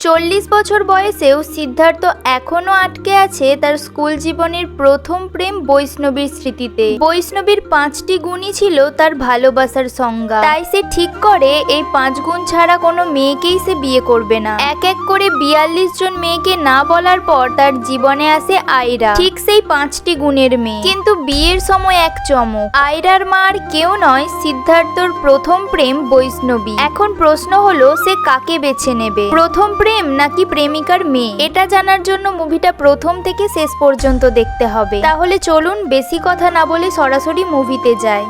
40 বছর বয়সেও সিদ্ধার্থ এখনো আটকে আছে তার স্কুল জীবনের প্রথম প্রেম বৈষ্ণবীর স্মৃতিতে। বৈষ্ণবীর 5টি গুণই ছিল তার ভালোবাসার সংজ্ঞা। তাই সে ঠিক করে এই 5 গুণ ছাড়া কোনো মেয়েকেই সে বিয়ে করবে না। এক এক করে 42 জন মেয়েকে না বলার পর তার জীবনে আসে আয়রা, ঠিক সেই 5টি গুণের মেয়ে। কিন্তু বিয়ের সময় এক চমক, আয়রার মা আর কেউ নয়, সিদ্ধার্থর প্রথম প্রেম বৈষ্ণবী। এখন প্রশ্ন হলো সে কাকে বেছে নেবে, প্রথম প্রেম নাকি প্রেমিকার মেয়ে? এটা জানার জন্য মুভিটা প্রথম থেকে শেষ পর্যন্ত দেখতে হবে। তাহলে চলুন বেশি কথা না বলে সরাসরি মুভিতে যাই।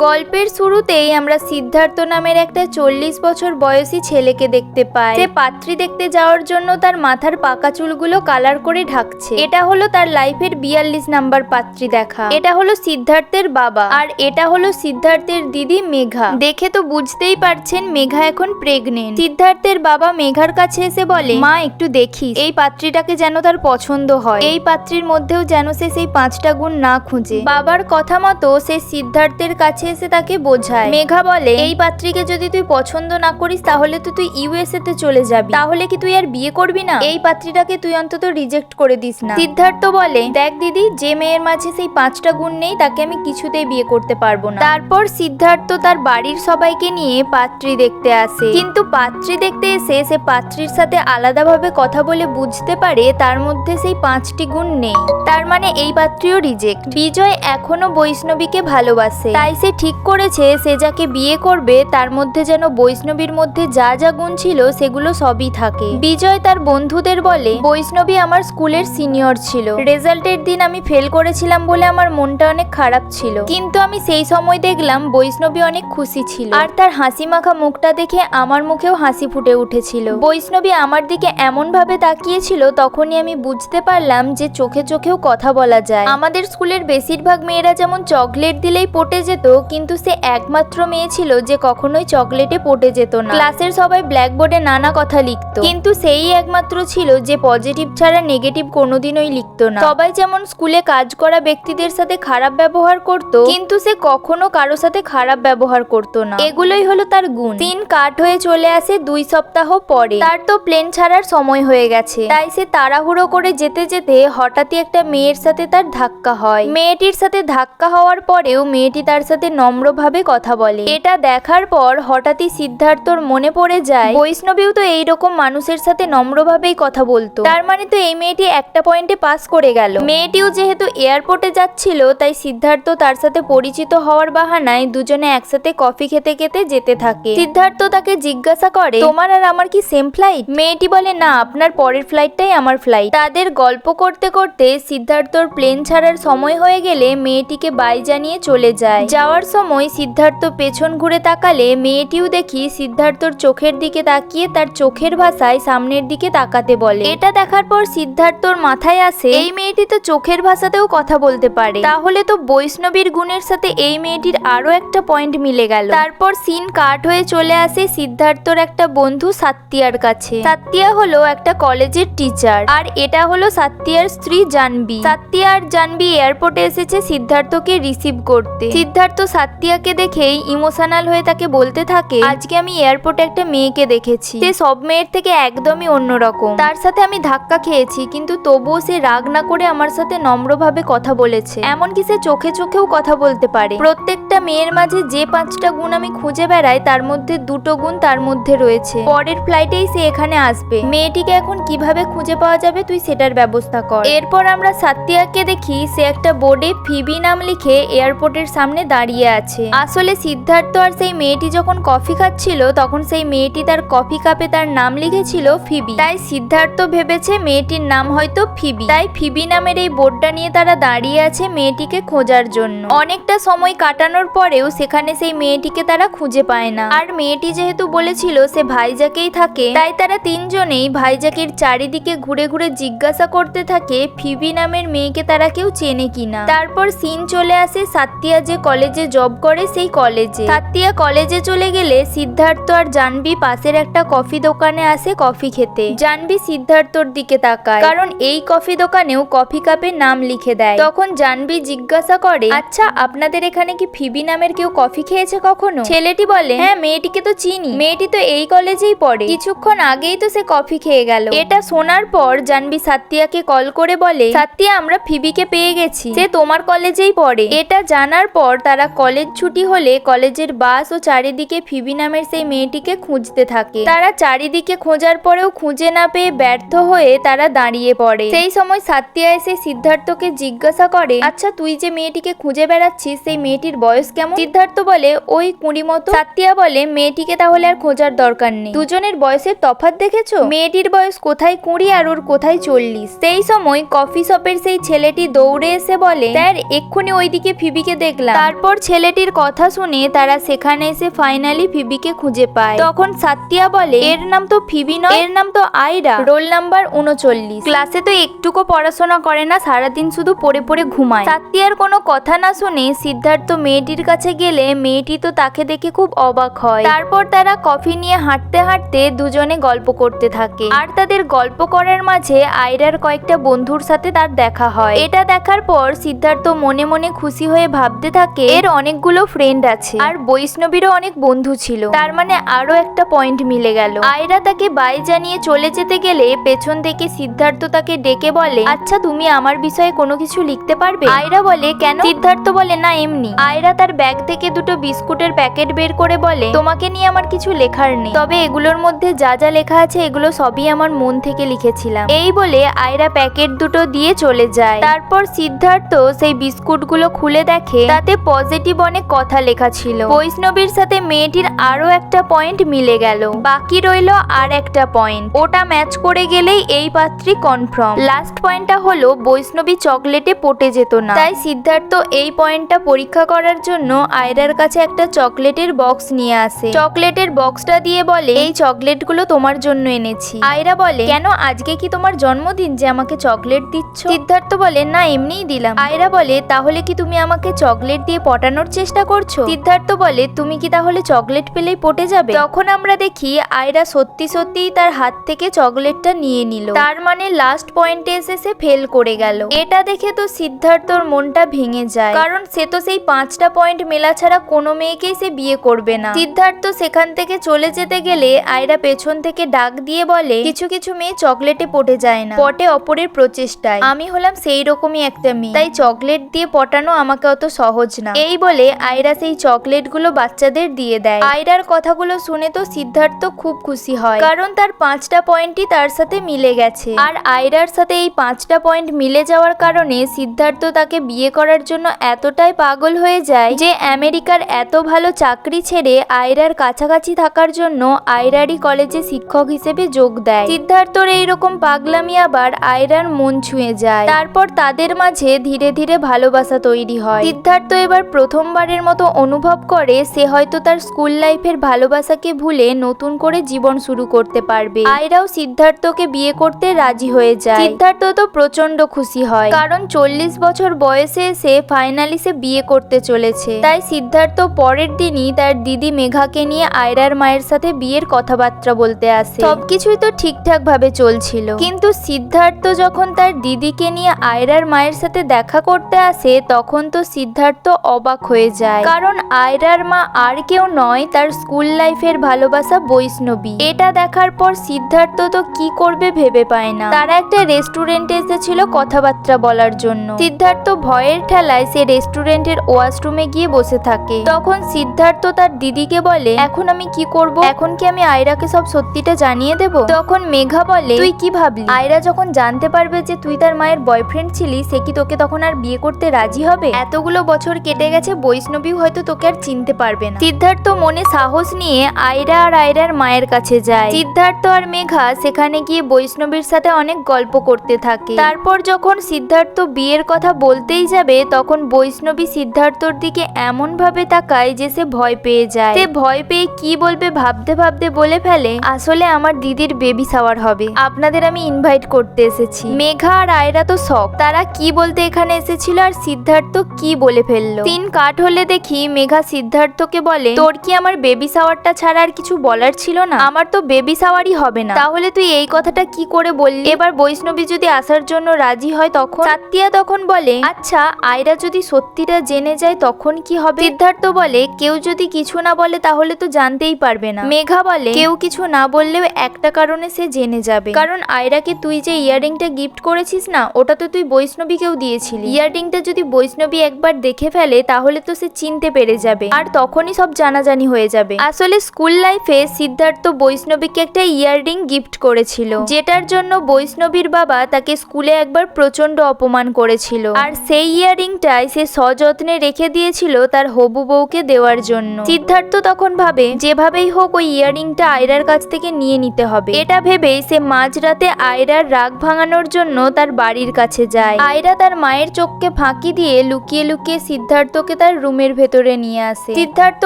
গল্পের শুরুতেই আমরা সিদ্ধার্থ নামের একটা 40 বছর বয়সী ছেলেকে দেখতে পাই। সে পাত্রী দেখতে যাওয়ার জন্য তার মাথার পাকা চুলগুলো কালার করে ঢাকছে। এটা হলো তার লাইফের 42 নাম্বার পাত্রী দেখা। এটা হলো সিদ্ধার্থের বাবা, আর এটা হলো সিদ্ধার্থের দিদি মেঘা। দেখে তো বুঝতেই পারছেন মেঘা এখন প্রেগনেন্ট। সিদ্ধার্থের বাবা মেঘার কাছে এসে বলে, মা একটু দেখিস এই পাত্রীটাকে যেন তার পছন্দ হয়, এই পাত্রীর মধ্যেও যেন সে সেই 5টা গুণ না খুঁজে। বাবার কথা মতো সে সিদ্ধার্থের কাছে এসে তাকে বোঝায়। মেঘা বলে, এই পাত্রীকে যদি তুই পছন্দ না করিস তাহলে তো তুই ইউএসএ তে চলে যাবি, তাহলে কি তুই আর বিয়ে করবি না? এই পাত্রীটাকে তুই অন্তত রিজেক্ট করে দিস না। সিদ্ধার্থ বলে, দেখ দিদি, যে মেয়ের মাঝে সেই 5টা গুণ নেই তাকে আমি কিছুতেই বিয়ে করতে পারবো না। তারপর সিদ্ধার্থ তার বাড়ির সবাইকে নিয়ে পাত্রী দেখতে আসে। কিন্তু পাত্রী দেখতে এসে সে পাত্রীর সাথে আলাদাভাবে কথা বলে বুঝতে পারে তার মধ্যে সেই 5টি গুণ নেই। তার মানে এই পাত্রীও রিজেক্ট। বিজয় এখনো বৈষ্ণবীকে ভালোবাসে, তাই সে ঠিক করেছে সে যাকে বিয়ে করবে তার মধ্যে যেন বৈষ্ণবীর মধ্যে যা যা গুণ ছিল সেগুলো সবই থাকে। বিজয় তার বন্ধুদের বলে, বৈষ্ণবী আমার স্কুলের সিনিয়র ছিল, রেজাল্টের দিন আমি ফেল করেছিলাম বলে আমার মনটা অনেক খারাপ ছিল, কিন্তু আমি সেই সময় দেখলাম বৈষ্ণবী অনেক খুশি ছিল, আর তার হাসি মাখা মুখটা দেখে আমার মুখেও হাসি ফুটে উঠেছিল। বৈষ্ণবী আমার দিকে এমন ভাবে তাকিয়েছিল তখনই আমি বুঝতে পারলাম যে চোখে চোখেও কথা বলা যায়। আমাদের স্কুলের বেশিরভাগ মেয়েরা যেমন চকলেট দিলেই পটে যেত, কিন্তু সে একমাত্র মেয়ে ছিল যে কখনোই চকলেটে পটে যেত না। ক্লাসের সবাই ব্ল্যাকবোর্ডে নানা কথা লিখতো, কিন্তু সেই একমাত্র ছিল যে পজিটিভ ছাড়া নেগেটিভ কোনোদিনই লিখতো না। সবাই যেমন স্কুলে কাজ করা ব্যক্তিদের সাথে খারাপ ব্যবহার করত, কিন্তু সে কখনো কারো সাথে খারাপ ব্যবহার করত না। এগুলোই হলো তার গুণ। সিন কাট হয়ে চলে আসে 2 সপ্তাহ পরে। তার তো প্লেন ছাড়ার সময় হয়ে গেছে, তাই সে তাড়াহুড়ো করে যেতে যেতে হঠাৎই একটা মেয়ের সাথে তার ধাক্কা হয়। মেয়েটির সাথে ধাক্কা হওয়ার পরেও মেয়েটি তার সাথে নম্রভাবে কথা বলে। এটা দেখার পর হঠাৎই সিদ্ধার্থর মনে পড়ে যায় বৈষ্ণবীও তো এইরকম মানুষের সাথে নম্রভাবেই কথা বলতো। তার মানে তো এই মেয়েটি একটা পয়েন্টে পাস করে গেল। মেয়েটিও যেহেতু এয়ারপোর্টে যাচ্ছিল, তাই সিদ্ধার্থ তার সাথে পরিচিত হওয়ার বাহানায় দুজনে একসাথে কফি খেতে খেতে যেতে থাকে। সিদ্ধার্থ তাকে জিজ্ঞাসা করে, তোমার আর আমার কি সেম ফ্লাইট? মেয়েটি বলে, না, আপনার পরের ফ্লাইটটাই আমার ফ্লাইট। তাদের গল্প করতে করতে সিদ্ধার্থর প্লেন ছাড়ার সময় হয়ে গেলে মেয়েটিকে বাই জানিয়ে চলে যায়। যাওয়ার সময় সিদ্ধার্থ পেছন ঘুরে তাকালে মেয়েটিও দেখি সিদ্ধার্থর চোখের দিকে তাকিয়ে তার চোখের ভাষায় সামনের দিকে তাকাতে বলে। এটা দেখার পর সিদ্ধার্থর মাথায় আসে এই মেয়েটি তো চোখের ভাষাতেও কথা বলতে পারে, তাহলে তো বৈষ্ণবীর গুণের সাথে এই মেয়েটির আরো একটা পয়েন্ট মিলে গেল। তারপর সিন কাট হয়ে চলে আসে সিদ্ধার্থর একটা বন্ধু সাত্তিয়ার কাছে। সাত্তিয়া হলো একটা কলেজের টিচার, আর এটা হলো সাত্তিয়ার স্ত্রী জানবি। সাত্তিয়া আর জানবি এয়ারপোর্টে এসেছে সিদ্ধার্থকে রিসিভ করতে। সিদ্ধার্থ সাত্তিয়াকে দেখেই ইমোশনাল হয়ে তাকে বলতে থাকে, আজকে আমি এয়ারপোর্টে একটা মেয়েকে দেখেছি, সে সব মেয়ের থেকে একদমই অন্যরকম। তার সাথে আমি ধাক্কা খেয়েছি, কিন্তু তবুও সে রাগ না করে আমার সাথে নম্রভাবে কথা বলেছে। এমনকি সে চোখে চোখেও কথা বলতে পারে। প্রত্যেকটা মেয়ের মাঝে যে 5টা গুণ আমি খুঁজে বেড়াই তার মধ্যে 2টো গুণ তার মধ্যে রয়েছে। পরের ফ্লাইটেই সে এখানে আসবে। মেয়েটিকে এখন কিভাবে খুঁজে পাওয়া যাবে তুই সেটার ব্যবস্থা কর। এরপর আমরা সাত্তিয়াকে দেখি সে একটা বোর্ডে ফিবি নাম লিখে এয়ারপোর্টের সামনে দাঁড়িয়ে আছে। আসলে সিদ্ধার্থ আর সেই মেয়েটি যখন কফি খাচ্ছিল তখন সেই মেয়েটি তার কফি কাপে তার নাম লিখেছিল ফিবি, তাই সিদ্ধার্থ ভেবেছে মেয়েটির নাম হয়তো ফিবি, তাই ফিবি নামের এই বোর্ডটা নিয়ে তারা দাঁড়িয়ে আছে মেয়েটিকে খোঁজার জন্য। অনেকটা সময় কাটানোর পরেও সেখানে সেই মেয়েটিকে তারা খুঁজে পায় না। আর মেয়েটি যেহেতু বলেছিল সে ভাইজাকেই থাকে, তাই তারা তিনজনেই ভাইজাকের চারিদিকে ঘুরে ঘুরে জিজ্ঞাসা করতে থাকে ফিবি নামের মেয়েকে তারা কেউ চেনে কিনা। তারপর সিন চলে আসে সাত্তিয়া যে কলেজে যে জব করে সেই কলেজে। সাত্তিয়া কলেজে চলে গেলে সিদ্ধার্থ আর জাহ্নবী পাশের একটা কফি দোকানে আসে কফি খেতে। জাহ্নবী সিদ্ধার্থর দিকে তাকায়, কারণ এই কফি দোকানেও কফি কাপে নাম লিখে দেয়। তখন জাহ্নবী জিজ্ঞাসা করে, আচ্ছা আপনাদের এখানে কি ফিবি নামের কেউ কফি খেয়েছে কখনো? ছেলেটি বলে, হ্যাঁ মেয়েটিকে তো চিনি, মেয়েটি তো এই কলেজেই পড়ে, কিছুক্ষণ আগেই তো সে কফি খেয়ে গেল। এটা শোনার পর জাহ্নবী সাত্তিয়াকে কল করে বলে, সাত্তিয়া আমরা ফিবিকে পেয়ে গেছি, সে তোমার কলেজেই পড়ে। এটা জানার পর তারা কলেজ ছুটি হলে কলেজের বাস ও চারিদিকে ফিবি নামের সেই মেয়েটিকে খুঁজতে থাকে। তারা চারিদিকে খোঁজার পরেও খুঁজে না পেয়ে ব্যর্থ হয়ে তারা দাঁড়িয়ে পড়ে। সেই সময় সাত্তিয়া এসে সিদ্ধার্থকে জিজ্ঞাসা করে, আচ্ছা তুই যে মেয়েটিকে খুঁজে বেড়াচ্ছিস সেই মেয়েটির বয়স কেমন? সিদ্ধার্থ বলে, ওই 20 মতো। সাত্তিয়া বলে, মেয়েটিকে তাহলে আর খোঁজার দরকার নেই, দুজনের বয়সের তফাৎ দেখেছো? মেয়েটির বয়স কোথায় 20 আর ওর কোথায় 40। সেই সময় কফি শপের সেই ছেলেটি দৌড়ে এসে বলে, স্যার এক্ষুনি ওইদিকে ফিবিকে দেখলাম। তারপর ছেলেটির কথা শুনে তারা সেখানে এসে ফাইনালি ফিবিকে খুঁজে পায়। তখন সাত্তিয়া বলে, এর নাম তো ফিবি নয়, এর নাম তো আয়রা, রোল নাম্বার 39। ক্লাসে তো একটুকু পড়াশোনা করে না, সারাদিন শুধু পড়ে পড়ে ঘুমায়। সাত্তিয়ার কোনো কথা না শুনে সিদ্ধার্থ মেয়েটির কাছে গেলে মেয়েটি তো তাকে দেখে খুব অবাক হয়। তারপর তারা কফি নিয়ে হাঁটতে হাঁটতে দুজনে গল্প করতে থাকে, আর তাদের গল্প করার মাঝে আয়রার কয়েকটা বন্ধুর সাথে তার দেখা হয়। এটা দেখার পর সিদ্ধার্থ মনে মনে খুশি হয়ে ভাবতে থাকে, এর অনেকগুলো ফ্রেন্ড আছে আর বৈষ্ণবীরও অনেক বন্ধু ছিল, তার মানে আরো একটা পয়েন্ট মিলে গেল। আয়রা তাকে বাই জানিয়ে চলে যেতে গেলে পেছন থেকে সিদ্ধার্থ তাকে ডেকে বলে, আচ্ছা তুমি আমার বিষয়ে কোনো কিছু লিখতে পারবে? আয়রা বলে, কেন? সিদ্ধার্থ বলে, না এমনি। আয়রা তার ব্যাগ থেকে দুটো বিস্কুটের প্যাকেট বের করে বলে, তোমাকে নিয়ে আমার কিছু লেখার নেই, তবে এগুলোর মধ্যে যা যা লেখা আছে এগুলো সবই আমার মন থেকে লিখেছিলাম। এই বলে আয়রা প্যাকেট দুটো দিয়ে চলে যায়। তারপর সিদ্ধার্থ সেই বিস্কুটগুলো খুলে দেখে তাতে পজিটিভ অনেক কথা লেখা ছিল। বৈষ্ণবীর সাথে মেয়েটির আরো একটা পয়েন্ট মিলে গেল, বাকি রইল আর একটা পয়েন্ট, ওটা ম্যাচ করে গেলেই এই পাত্রী কনফার্ম। লাস্ট পয়েন্টটা হলো বৈষ্ণবী চকলেটে পটে যেত না, তাই সিদ্ধার্থ এই পয়েন্টটা পরীক্ষা করার জন্য আয়রার কাছে একটা চকলেটের বক্স নিয়ে আসে। চকলেটের বক্সটা দিয়ে বলে, এই চকলেটগুলো তোমার জন্য এনেছি। আয়রা বলে, কেন আজকে কি তোমার জন্মদিন যে আমাকে চকলেট দিচ্ছ? সিদ্ধার্থ বলে, না এমনিই দিলাম। আয়রা বলে, তাহলে কি তুমি আমাকে চকলেট দিয়ে পটানোর চেষ্টা করছো? সিদ্ধার্থ বলে, তুমি কি তাহলে চকলেট পেলেই পটে যাবে? তখন আমরা দেখি আয়রা সত্যি সত্যিই তার হাত থেকে চকলেটটা নিয়ে নিল, তার মানে লাস্ট পয়েন্টে এসে সে ফেল করে গেল। এটা দেখে তো সিদ্ধার্থর মনটা ভেঙে যায়, কারণ সে তো সেই 5টা পয়েন্ট মেলা ছাড়া কোনো মেয়েকেই সে বিয়ে করবে না। সিদ্ধার্থ সেখান থেকে চলে যেতে গেলে আয়রা পেছন থেকে ডাক দিয়ে বলে, কিছু কিছু মেয়ে চকলেটে পটে যায় না, পটে অপরের প্রচেষ্টায়। আমি হলাম সেই রকমই একটা মেয়ে, তাই চকলেট দিয়ে পটানো আমাকে অত সহজ না। এই বলে আয়রা সেই চকলেটগুলো বাচ্চাদের দিয়ে দেয়। আয়রার কথাগুলো শুনে তো সিদ্ধার্থ খুব খুশি হয়, কারণ তার 5টা পয়েন্টই তার সাথে মিলে গেছে। আর আয়রার সাথে এই 5টা পয়েন্ট মিলে যাওয়ার কারণে সিদ্ধার্থ তাকে বিয়ে করার জন্য এতটাই পাগল হয়ে যায় যে আমেরিকার এত ভালো চাকরি ছেড়ে আয়রার কাছাকাছি থাকার জন্য আয়রারই কলেজে শিক্ষক হিসেবে যোগ দেয়। সিদ্ধার্থর এইরকম পাগলামি আবার আয়রার মন ছুঁয়ে যায়। তারপর তাদের মাঝে ধীরে ধীরে ভালোবাসা তৈরি হয়। সিদ্ধার্থ এবার প্রথমবারের মতো অনুভব করে সে হয়তো তার স্কুল লাইফের ভালোবাসাকে ভুলে নতুন করে জীবন শুরু করতে পারবে। আয়রাও সিদ্ধার্থকে বিয়ে করতে রাজি হয়ে যায়। সিদ্ধার্থ তো প্রচন্ড খুশি হয়, কারণ 40 বছর বয়সে এসে ফাইনালি সে বিয়ে করতে চলেছে। তাই সিদ্ধার্থ পরের দিনই তার দিদি মেঘাকে নিয়ে আয়রার মায়ের সাথে বিয়ের কথাবার্তা বলতে আসে। সবকিছুই তো ঠিকঠাক ভাবে চলছিল, কিন্তু সিদ্ধার্থ যখন তার দিদিকে নিয়ে আয়রার মায়ের সাথে দেখা করতে আসে তখন তো সিদ্ধার্থ অবাক হয়ে যায়, কারণ আয়রার মা আর কেউ নয়, তার স্কুল লাইফের ভালোবাসা বৈষ্ণবী। এটা দেখার পর সিদ্ধার্থ তো কি করবে ভেবে পায় না। তারা একটা রেস্টুরেন্টে এসেছিল কথাবার্তা বলার জন্য। সিদ্ধার্থ ভয়ের ঠেলায় সে রেস্টুরেন্টের ওয়াশরুমে গিয়ে বসে থাকে। তখন সিদ্ধার্থ তার দিদিকে বলে, এখন আমি কি করব? এখন কি আমি আয়রাকে সব সত্যিটা জানিয়ে দেব? তখন মেঘা বলে, তুই কি ভাবলি? আয়রা যখন জানতে পারবে যে তুই তার মায়ের বয়ফ্রেন্ড ছিলি, সে কি তোকে তখন আর বিয়ে করতে রাজি হবে? এতগুলো বছর কেটে গেছে, বৈষ্ণবী হয়তো তোকে আর চিনতে পারবে না। সিদ্ধার্থ মনে সাহস নিয়ে আয়রা আর আয়রার মায়ের কাছে যায়। সিদ্ধার্থ আর মেঘা সেখানে গিয়ে বৈষ্ণবীর সাথে অনেক গল্প করতে থাকে। তারপর যখন সিদ্ধার্থ বিয়ের কথা বলতেই যাবে তখন বৈষ্ণবী সিদ্ধার্থর দিকে এমন ভাবে তাকায় যে সে ভয় পেয়ে যায়। সে ভয় পেয়ে কি বলবে ভাবতে ভাবতে বলে ফেলে, আসলে আমার দিদির বেবি শাওয়ার হবে, আপনাদের আমি ইনভাইট করতে এসেছি। মেঘা আর আয়রা তো শক, তারা কি বলতে এখানে এসেছিল আর সিদ্ধার্থ কি বলে ফেললো। সিন কাট হলে দেখি মেঘা সিদ্ধার্থকে বলে, তোর কি আমার বেবি শাওয়ারটা ছাড়া আর কিছু বলার ছিল না? আমার তো বেবি শাওয়ারই হবে না, তাহলে তুই এই কথাটা কি করে বললি? এবার বৈষ্ণবী যদি আসার জন্য রাজি হয় তখন? সাত্তিয়া তখন বলে, আচ্ছা আয়রা যদি সত্যিটা জেনে যায় তখন কি হবে? সিদ্ধার্থ বলে, কেউ যদি কিছু না বলে তাহলে তো জানতেই পারবে না। মেঘা বলে, কেউ কিছু না বললেও একটা কারণে সে জেনে যাবে, কারণ আয়রাকে তুই যে ইয়াররিংটা গিফট করেছিস না, ওটা তো তুই বৈষ্ণবীকেও দিয়েছিলি। ইয়াররিংটা যদি বৈষ্ণবী একবার দেখে ফেলে তাহলে তো সে চিনতে পেরে যাবে, আর তখনই সব জানাজানি হয়ে যাবে। আসলে স্কুল লাইফে সিদ্ধার্থ বৈষ্ণবীকে একটা ইয়াররিং গিফট করেছিল, যেটার জন্য বৈষ্ণবীর বাবা তাকে স্কুলে একবার প্রচন্ড অপমান করেছিল, আর সেই ইয়াররিংটাই সে সযত্নে রেখে দিয়েছিল তার হবু বউকে দেওয়ার জন্য। সিদ্ধার্থ তখন ভাবে যেভাবেই হোক ওই ইয়াররিংটা আয়রার কাছ থেকে নিয়ে নিতে হবে। এটা ভেবে সে মাঝরাতে আয়রার রাগ ভাঙানোর জন্য তার বাড়ির কাছে যায়। আয়রা তার মায়ের চোখকে ফাঁকি দিয়ে লুকিয়ে লুকিয়ে সিদ্ধার্থকে তার রুমের ভেতরে নিয়ে আসে। সিদ্ধার্থ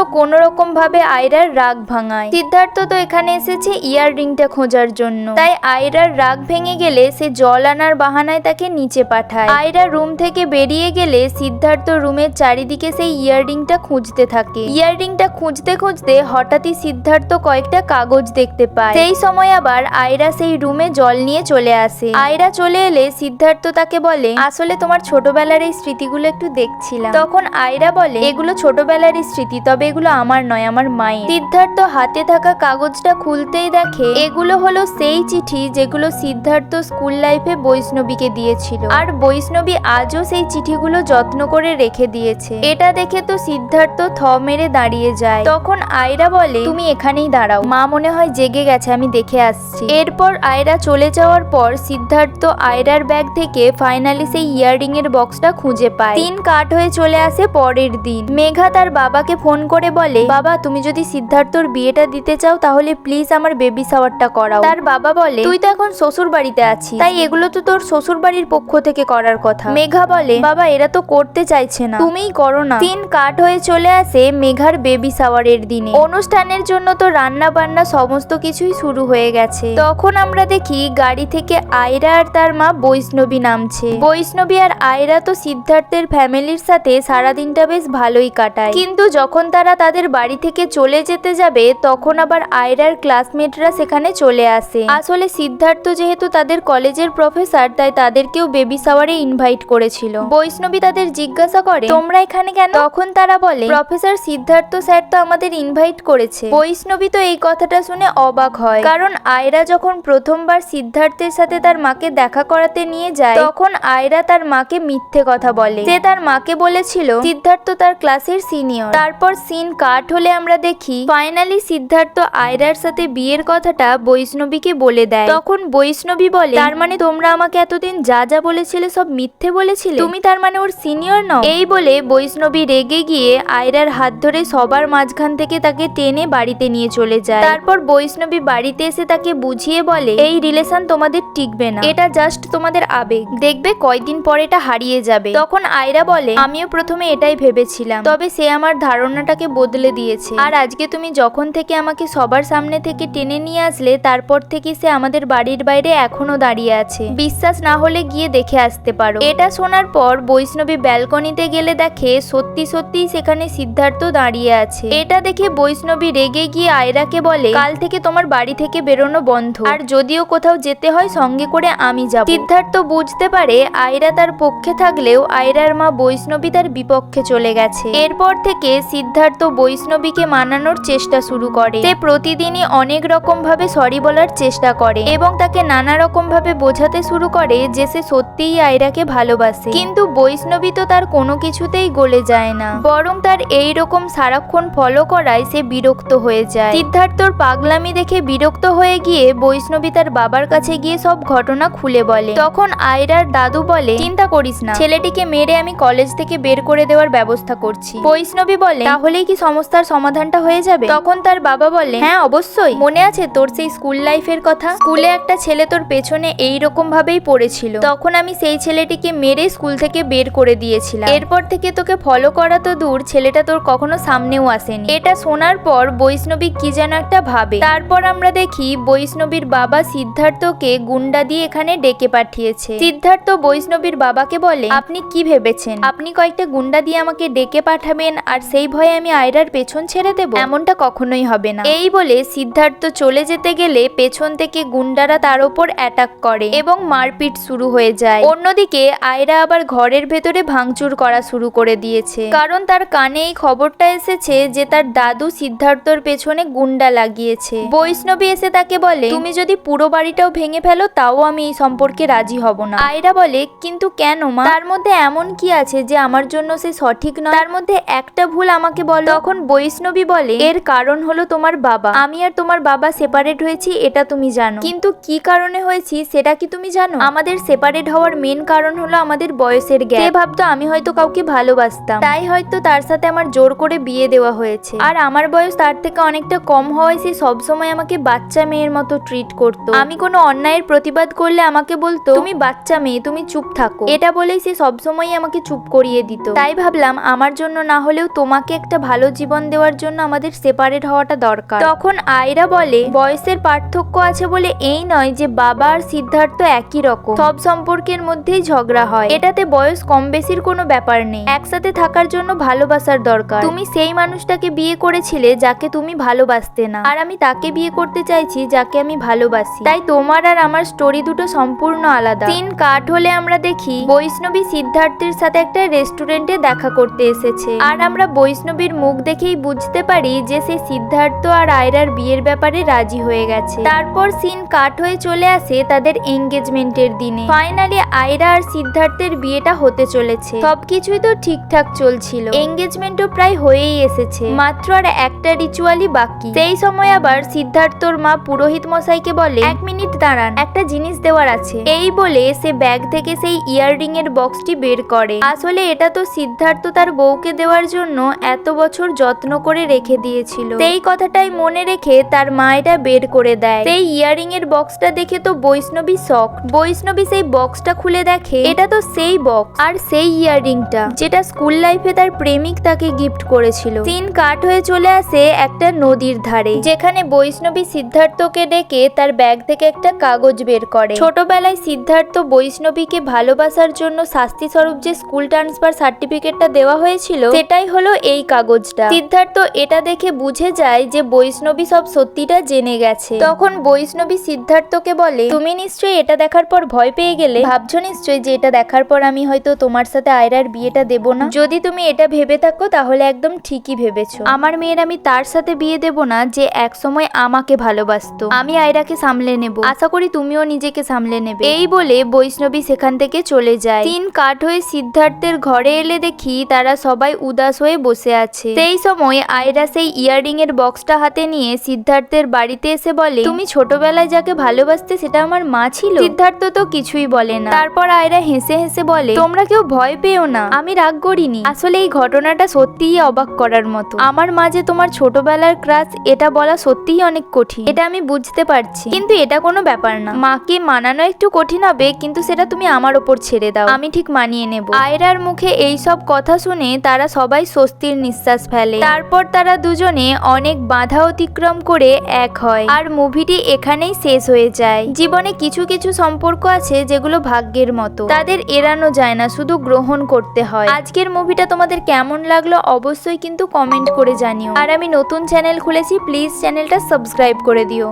কোনো রকম ভাবে আয়রার রাগ ভাঙায়। সিদ্ধার্থ তো এখানে এসেছে ইয়াররিংটা খোঁজার জন্য, তাই আয়রার রাগ ভেঙে গেলে সে জল আনার বাহানায় তাকে নিচে পাঠায়। আয়রা রুম থেকে বেরিয়ে গেলে সিদ্ধার্থ রুমের চারিদিকে সেই ইয়াররিংটা খুঁজতে থাকে। ইয়াররিংটা খুঁজতে খুঁজতে হঠাৎই সিদ্ধার্থ কয়েকটা কাগজ দেখতে পায়। সেই সময় আবার আয়রা সেই রুমে জল নিয়ে চলে আসে। আয়রা চলে এলে সিদ্ধার্থ তাকে বলে, আসলে তোমার ছোটবেলার এই স্মৃতিগুলো একটু দেখছিলাম। তখন আয়রা বলে, এগুলো ছোটবেলারই স্মৃতি, তবে এগুলো আমার নয়, আমার মায়ের। সিদ্ধার্থ হাতে থাকা কাগজটা খুলতেই দেখে এগুলো হলো সেই চিঠি যেগুলো সিদ্ধার্থ স্কুল লাইফে বৈষ্ণবীকে দিয়েছিল, আর বৈষ্ণবী আজও সেই চিঠিগুলো যত্ন করে রেখে দিয়েছে। এটা দেখে তো সিদ্ধার্থ থ মেরে দাঁড়িয়ে যায়। তখন আয়রা বলে, তুমি এখানেই দাঁড়াও, মা মনে হয় জেগে গেছে, আমি দেখে আসছি। এরপর আয়রা চলে যাওয়ার পর সিদ্ধার্থ আয়রার ব্যাগ থেকে ফাইনালি সেই ইয়াররিং এর বক্সটা খুঁজে পায়। দিন কাট হয়ে চলে আসে পরের দিন। মেঘা তার বাবাকে ফোন করে বলে, বাবা তুমি যদি সিদ্ধার্থর বিয়েটা দিতে চাও তাহলে প্লিজ আমার বেবি শাওয়ারটা করাও। তার বাবা বলে, তুই তো এখন শ্বশুর বাড়িতে আছিস, তাই এগুলো তো তোর শ্বশুর বাড়ির পক্ষ থেকে করার কথা। মেঘা বলে, বাবা এরা তো করতে চাইছে না, তুমিই করো না। দিন কাট হয়ে চলে আসে মেঘার বেবি শাওয়ারের দিনে। অনুষ্ঠানের জন্য তো রান্না বান্না সমস্ত কিছুই শুরু হয়ে গেছে। তখন আমরা দেখি গাড়ি থেকে আয়রা আর তার মা বৈষ্ণবী নামছে। বৈষ্ণবী আর আয়রা তো সিদ্ধার্থের ফ্যামিলির সাথে সারাদিনটা বেশ ভালোই কাটায়, কিন্তু যখন তারা তাদের বাড়ি থেকে চলে যেতে যাবে তখন আবার আয়রার ক্লাসমেটরা সেখানে চলে আসে। আসলে সিদ্ধার্থ যেহেতু তাদের কলেজের প্রফেসর, তাই তাদেরকেও বেবি শাওয়ারে ইনভাইট করেছিল। বৈষ্ণবী তাদের জিজ্ঞাসা করে, তোমরা এখানে কেন? তখন তারা বলে, প্রফেসর সিদ্ধার্থ স্যার তো আমাদের ইনভাইট করেছে। বৈষ্ণবী তো এই কথাটা শুনে অবাক হয়, কারণ আয়রা যখন প্রথমবার সিদ্ধার্থের সাথে তার মাকে দেখা করাতে নিয়ে যায় তখন আয়রা তার মাকে মিথ্যে কথা বলে। সে তার মাকে বলেছিল সিদ্ধার্থ তার ক্লাসের সিনিয়র। তারপর সিন কাট হলে আমরা দেখি ফাইনালি সিদ্ধার্থ আয়রার সাথে বিয়ের কথাটা বৈষ্ণবীকে বলে দেয়। তখন বৈষ্ণবী বলে, তার মানে তোমরা আমাকে এতদিন যা যা বলেছিলে সব মিথ্যে বলেছিলে, তুমি তার মানে ওর সিনিয়র নও? এই বলে বৈষ্ণবী রেগে গিয়ে আয়রার হাত ধরে সবার মাঝখান থেকে তাকে টেনে বাড়িতে নিয়ে চলে যায়। তারপর বৈষ্ণবী বাড়িতে এসে তাকে বুঝিয়ে বলে, এই রিলেশন তোমাদের টিকবে না, এটা জাস্ট তোমাদের আবেগ, দেখবে কয়দিন পর এটা হারিয়ে যাবে। তখন আয়রা বলে, আমিও প্রথমে এটাই ভেবেছিলাম, তবে সে আমার ধারণাটাকে বদলে দিয়েছে, আর আজকে তুমি যখন থেকে আমাকে সবার সামনে থেকে টেনে নিয়ে আসলে তারপর থেকে সে আমাদের বাড়ির বাইরে এখনো দাঁড়িয়ে আছে, বিশ্বাস না হলে গিয়ে দেখে আসতে পারো। এটা শোনার পর বৈষ্ণবী ব্যালকনিতে গেলে দেখে সত্যি সত্যিই সেখানে সিদ্ধার্থ দাঁড়িয়ে আছে। এটা দেখে বৈষ্ণবী রেগে গিয়ে আয়রাকে বলে, কাল থেকে তোমার বাড়ি থেকে বেরোনো বন্ধ, আর যদিও কোথাও যেতে হয় সঙ্গে করে আমি যাব। সিদ্ধার্থ বুঝতে পারে আয়রা তার পক্ষে থাকলেও আয়রার মা বৈষ্ণবী তার বিপক্ষে চলে গেছে। এরপর থেকে সিদ্ধার্থ বৈষ্ণবীকে মানানোর চেষ্টা শুরু করে। সে প্রতিদিনই অনেক রকম ভাবে সরি বলার চেষ্টা করে এবং তাকে নানা রকম ভাবে বোঝাতে শুরু করে যে সে সত্যিই আয়রাকে ভালোবাসে, কিন্তু বৈষ্ণবী তো তার কোনো কিছুতেই গলে যায় না, বরং তার এই রকম সারাক্ষণ ফলো করায় সে বিরক্ত হয়ে যায়। সিদ্ধার্থর পাগলামি দেখে বিরক্ত হয়ে গিয়ে বৈষ্ণবী তার বাবার কাছে গিয়ে সব ঘটনা খুলে বলে। তখন আয়রার দাদু বলে, চিন্তা করিস না, ছেলেটিকে মেরে আমি কলেজ থেকে বের করে দেওয়ার ব্যবস্থা করছি। বৈষ্ণবী বলে, তাহলেই কি সমস্যার সমাধানটা হয়ে যাবে? তখন তার বাবা বলে, হ্যাঁ অবশ্যই, মনে আছে তোর সেই স্কুল লাইফের কথা? স্কুলে একটা ছেলে তোর পেছনে এই রকম ভাবেই পড়েছিল, তখন আমি সেই ছেলেটিকে মেরে স্কুল থেকে বের করে দিয়েছিলাম। এরপর থেকে তোকে ফলো করা তো দূর, ছেলেটা তোর কখনো সামনেও আসেনি। এটা শোনার পর বৈষ্ণবী কি যেন একটা ভাবে। তারপর আমরা দেখি বৈষ্ণবীর বাবা সিদ্ধার্থকে গুন্ডা দিয়ে এখানে ডেকে পাঠিয়েছে। সিদ্ধার্থ বৈষ্ণবীর বাবাকে বলে, আপনি কি ভেবেছেন আপনি কয়েকটা গুন্ডা দিয়ে আমাকে ডেকে পাঠাবেন আর সেই ভয়ে আমি আয়রার পেছন ছেড়ে দেব, এমনটা কখনোই হবে না। এই বলে সিদ্ধার্থ চলে যেতে গেলে পেছন থেকে গুন্ডারা তার ওপর অ্যাটাক করে এবং মারপিট শুরু হয়ে যায়। অন্যদিকে আয়রা আবার ঘরের ভেতরে ভাঙচুর করা শুরু করে দিয়েছে, কারণ তার কানে এই খবরটা এসেছে যে তার দাদু সিদ্ধার্থর পেছনে গুন্ডা লাগিয়েছে। বৈষ্ণবী এসে তাকে বলে, তুমি যদি পুরো বাড়িটাও ভেঙে ফেলো তাও আমি এই সম্পর্কে রাজি হব না। আয়রা বলে, কিন্তু কেন মা? তার মধ্যে এমন কি আছে যে আমার জন্য সে সঠিক নয়? তার মধ্যে একটা ভুল আমাকে বলো। তখন বৈষ্ণবী বলে, এর কারণ হলো তোমার বাবা। আমি আর তোমার বাবা সেপারেট হয়েছি এটা তুমি জানো, কিন্তু কি কারণে হয়েছি সেটা কি তুমি জানো? আমাদের সেপারেট হওয়ার মেন কারণ হলো আমাদের বয়সের গ্যাপ। সে ভাবতো আমি হয়তো কাউকে ভালোবাসতাম, তাই হয়তো তার সাথে আমার জোর করে বিয়ে দেওয়া হয়েছে। আর আমার বয়স তার থেকে অনেকটা কম হওয়ায় সে সবসময় আমাকে বাচ্চা মেয়ের মতো ট্রিট করতো। আমি কোনো অন্যায়ের প্রতিবাদ করলে আমাকে বলতো, তুমি বাচ্চা মেয়ে, তুমি চুপ থাকো। এটা বলেই সে সবসময় আমাকে চুপ করিয়ে দিত। তাই ভাবলাম আমার জন্য না হলেও তোমাকে একটা ভালো জীবন দেওয়ার জন্য আমাদের সেপারেট হওয়াটা দরকার। তখন আয়রা বলে, বয়সের পার্থক্য আছে বলে এই নয় যে বাবা আর সিদ্ধার্থ একই রকম। সব সম্পর্কের মধ্যেই ঝগড়া হয়, এটাতে বয়স কম বেশির কোনো ব্যাপার নেই। একসাথে থাকার জন্য ভালোবাসার দরকার। তুমি সেই মানুষটাকে বিয়ে করেছিলে যাকে তুমি ভালোবাসতে না, আর আমি তাকে বিয়ে করতে চাইছি যাকে আমি ভালোবাসি। তাই তোমার আর আমার স্টোরি দুটো সম্পূর্ণ আলাদা। সিন কাট হলে আমরা দেখি বৈষ্ণবী সিদ্ধার্থের সাথে একটা রেস্টুরেন্টে দেখা করতে এসেছে, আর আমরা বৈষ্ণবীর মুখ দেখেই বুঝতে পারি যে সে সিদ্ধার্থ আর আয়রার বিয়ের ব্যাপারে রাজি হয়ে গেছে। তারপর সিন কাট হয়ে চলে আসে তাদের এঙ্গেজমেন্টের দিনে। ফাইনালি আয়রা আর সিদ্ধার্থের বিয়েটা হতে চলেছে। সবকিছুই তো ঠিকঠাক চলছিল, এঙ্গেজমেন্টও প্রায় হয়েই এসেছে, মাত্র আর একটা রিচুয়ালই বাকি। সেই সময় আবার সিদ্ধার্থর মা পুরোহিত মশাইকে বলে, 1 মিনিট দাঁড়ান, একটা জিনিস দেওয়ার আছে। এই বলে সে ব্যাগ থেকে সেই ইয়াররিং এর বক্সটি বের করে। আসলে এটা তো সিদ্ধার্থ তার বউকে দেওয়ার জন্য এত বছর যত্ন করে রেখে দিয়েছিল। সেই কথাটাই মনে রেখে তার মা এটা বের করে দেয়। সেই ইয়াররিং এর বক্সটা দেখে তো বৈষ্ণবী শক। বৈষ্ণবী সেই বক্সটা খুলে দেখে এটা তো সেই বক্স আর সেই ইয়াররিংটা যেটা স্কুল লাইফে তার প্রেমিক তাকে গিফট করেছিল। সিন কাট হয়ে চলে আসে একটা নদীর ধারে, যেখানে বৈষ্ণবী সিদ্ধার্থকে ডেকে তার ব্যাগ থেকে একটা কাগজ বের করে। ছোটবেলায় সিদ্ধার্থ বৈষ্ণবীকে ভালোবাসার জন্য শাস্তি স্বরূপ যে স্কুল ট্রান্সফার সার্টিফিকেটটা দেওয়া হয়েছিল সেটাই হলো এই কাগজটা। সিদ্ধার্থ এটা দেখে বুঝে যায় যে বৈষ্ণবী সব সত্যিটা জেনে গেছে। তখন বৈষ্ণবী সিদ্ধার্থকে বলে, তুমি নিশ্চয়ই এটা দেখার পর ভয় পেয়ে গেলে, ভাবছো নিশ্চয়ই যে এটা দেখার পর আমি হয়তো তোমার সাথে আয়রার বিয়েটা দেব না। যদি তুমি এটা ভেবে থাকো তাহলে একদম ঠিকই ভেবেছো। আমার মেয়ের আমি তার সাথে বিয়ে দেব না যে একসময় আমাকে ভালোবাসতো। আমি আয়রাকে সামলে নেব, আশা করি তুমিও নিজেকে সামলে নেবে। এই বলে বৈষ্ণবী সেখান থেকে চলে যায়। সিন কাট হয়ে সিদ্ধার্থের ঘরে এলে দেখি তারা সবাই উদাস হয়ে বসে আছে। সেই সময় আয়রা সেই ইয়াররিং এর বক্সটা হাতে নিয়ে সিদ্ধার্থের বাড়িতে এসে বলে, তুমি ছোটবেলায় যাকে ভালোবাসতে সেটা আমার মা ছিল। সিদ্ধার্থ তো কিছুই বলে না। তারপর আয়রা হেসে হেসে বলে, তোমরা কেউ ভয় পেও না, আমি রাগ করিনি। আসলে এই ঘটনাটা সত্যিই অবাক করার মতো। আমার মা যে তোমার ছোটবেলার ক্রাশ এটা বলা সত্যিই অনেক কঠিন, এটা আমি বুঝতে পারছি, কিন্তু এটা কোনো ব্যাপার না। মাকে মানানো একটু কঠিন হবে, কিন্তু সেটা তুমি আমার ওপর ছেড়ে দাও, আমি ঠিক মানিয়ে নেব। আয়রার মুখে এই সব কথা শুনে তারা সবাই স্বস্তির নিঃশ্বাস ফেলে। তারপর তারা দুজনে অনেক বাধা অতিক্রম করে এক হয়, আর মুভিটি এখানেই শেষ হয়ে যায়। জীবনে কিছু কিছু সম্পর্ক আছে যেগুলো ভাগ্যের মতো, তাদের এড়ানো যায় না, শুধু গ্রহণ করতে হয়। আজকের মুভিটা তোমাদের কেমন লাগলো অবশ্যই কিন্তু কমেন্ট করে জানিও। আর আমি নতুন চ্যানেল খুলেছি, প্লিজ চ্যানেলটা সাবস্ক্রাইব করে দিও।